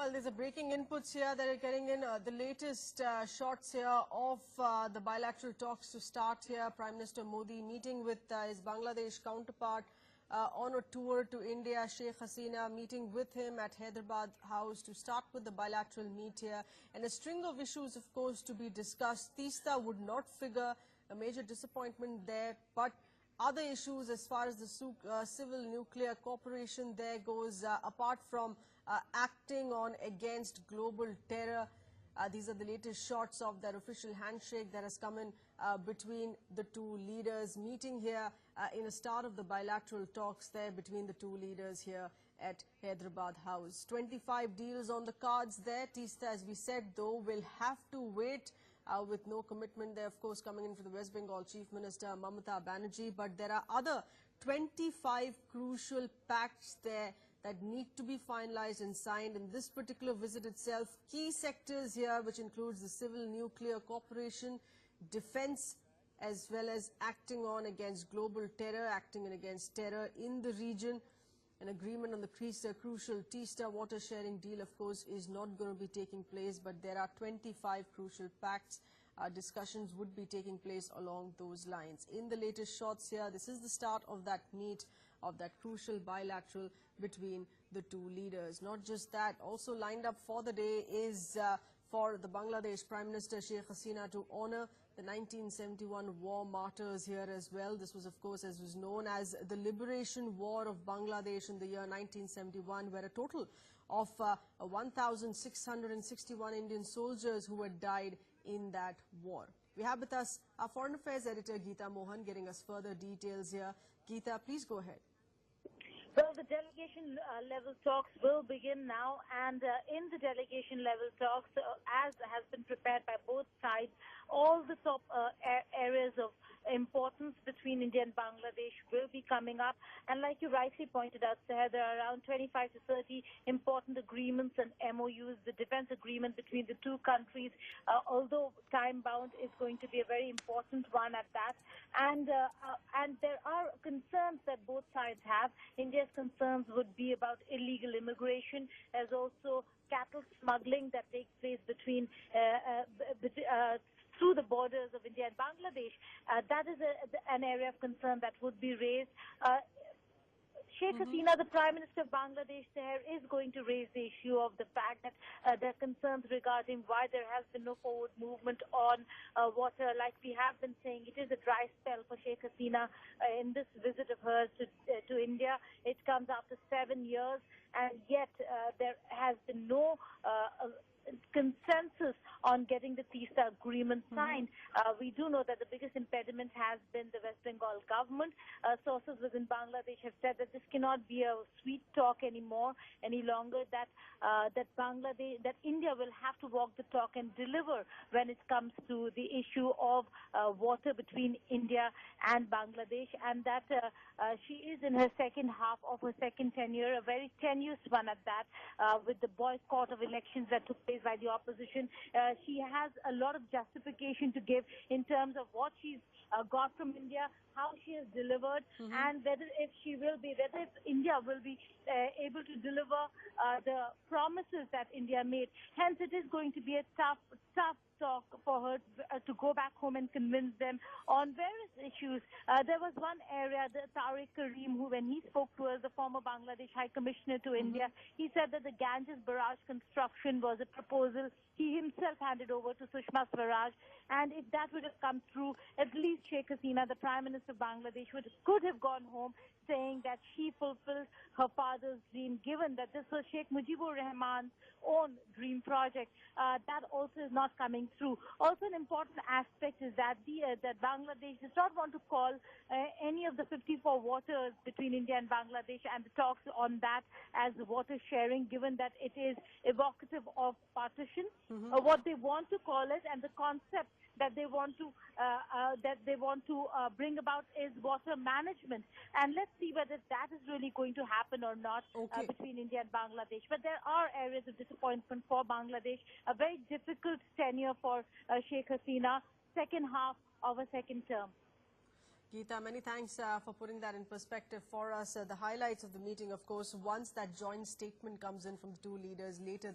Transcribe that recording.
Well, there's a breaking inputs here that are getting in. The latest shots here of the bilateral talks to start here. Prime Minister Modi meeting with his Bangladesh counterpart on a tour to India. Sheikh Hasina meeting with him at Hyderabad House to start with the bilateral meet here. And a string of issues, of course, to be discussed. Teesta would not figure, a major disappointment there, but other issues as far as the civil nuclear cooperation there goes, apart from acting on against global terror. These are the latest shots of that official handshake that has come in between the two leaders, meeting here in a start of the bilateral talks there between the two leaders here at Hyderabad House. 25 deals on the cards there. Teesta, as we said, though, will have to wait with no commitment there, of course, coming in for the West Bengal Chief Minister Mamata Banerjee. But there are other 25 crucial pacts there that need to be finalized and signed in this particular visit itself. Key sectors here, which includes the civil nuclear cooperation, defense, as well as acting on against global terror, acting against terror in the region. An agreement on the crucial Teesta water sharing deal, of course, is not going to be taking place, but there are 25 crucial pacts. Discussions would be taking place along those lines. In the latest shots here, this is the start of that meet, of that crucial bilateral between the two leaders. Not just that, also lined up for the day is for the Bangladesh Prime Minister Sheikh Hasina to honor the 1971 war martyrs here as well. This was, of course, as was known as the Liberation War of Bangladesh in the year 1971, where a total of 1,661 Indian soldiers who had died in that war. We have with us our Foreign Affairs Editor Geeta Mohan getting us further details here. Geeta, please go ahead. Well, the delegation level talks will begin now, and in the delegation level talks, as has been prepared by both sides, all the top areas of importance between India and Bangladesh will be coming up. And like you rightly pointed out, Seher, there are around 25 to 30 important agreements and MOUs. The defense agreement between the two countries, although time-bound, is going to be a very important one at that. And there are concerns that both sides have. India's concerns would be about illegal immigration, as also cattle smuggling that takes place between through the borders of India and Bangladesh. That is an area of concern that would be raised. Sheikh Hasina, the Prime Minister of Bangladesh, there is going to raise the issue of the fact that there are concerns regarding why there has been no forward movement on water. Like we have been saying, it is a dry spell for Sheikh Hasina in this visit of hers to India. It comes after 7 years, and yet there has been no consensus on getting the Teesta agreement signed. We do know that the biggest impediment has been the West Bengal government. Sources within Bangladesh have said that this cannot be a sweet talk any longer. That India will have to walk the talk and deliver when it comes to the issue of water between India and Bangladesh, and that she is in her second half of her second tenure, a very tenuous one at that, with the boycott of elections that took place by the opposition. She has a lot of justification to give in terms of what she's got from India, how she has delivered, and whether if India will be able to deliver the promises that India made. Hence, it is going to be a tough talk for her to go back home and convince them on various issues. There was one area, the Tariq Karim, who, when he spoke to us, the former Bangladesh High Commissioner to India, he said that the Ganges barrage construction was a proposal he himself handed over to Sushma Swaraj, and if that would have come through, at least Sheikh Hasina, the Prime Minister of Bangladesh, could have gone home saying that she fulfilled her father's dream, given that this was Sheikh Mujibur Rahman's own dream project. That also is not coming through. Also, an important aspect is that that Bangladesh does not want to call any of the 54 waters between India and Bangladesh and the talks on that as water sharing, given that it is evocative of partition. What they want to call it, and the concept that they want to bring about, is water management. And let's see whether that is really going to happen or not between India and Bangladesh. But there are areas of disappointment for Bangladesh. A very difficult tenure for Sheikh Hasina, second half of a second term. Geeta, many thanks for putting that in perspective for us. The highlights of the meeting, of course, once that joint statement comes in from the two leaders later